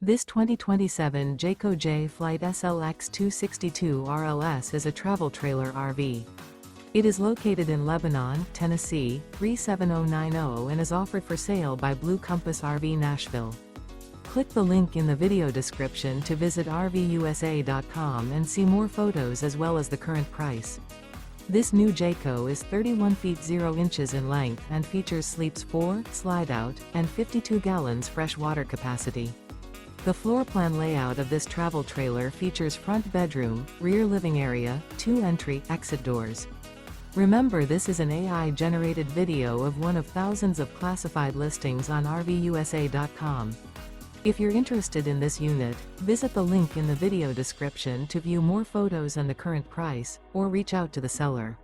This 2027 Jayco Jay Flight SLX 262 RLS is a travel trailer RV. It is located in Lebanon, Tennessee, 37090 and is offered for sale by Blue Compass RV Nashville. Click the link in the video description to visit RVUSA.com and see more photos as well as the current price. This new Jayco is 31 feet 0 inches in length and features sleeps 4, slide-out, and 52 gallons fresh water capacity. The floor plan layout of this travel trailer features front bedroom, rear living area, 2 entry/exit doors. Remember, this is an AI-generated video of one of thousands of classified listings on RVUSA.com. If you're interested in this unit, visit the link in the video description to view more photos and the current price, or reach out to the seller.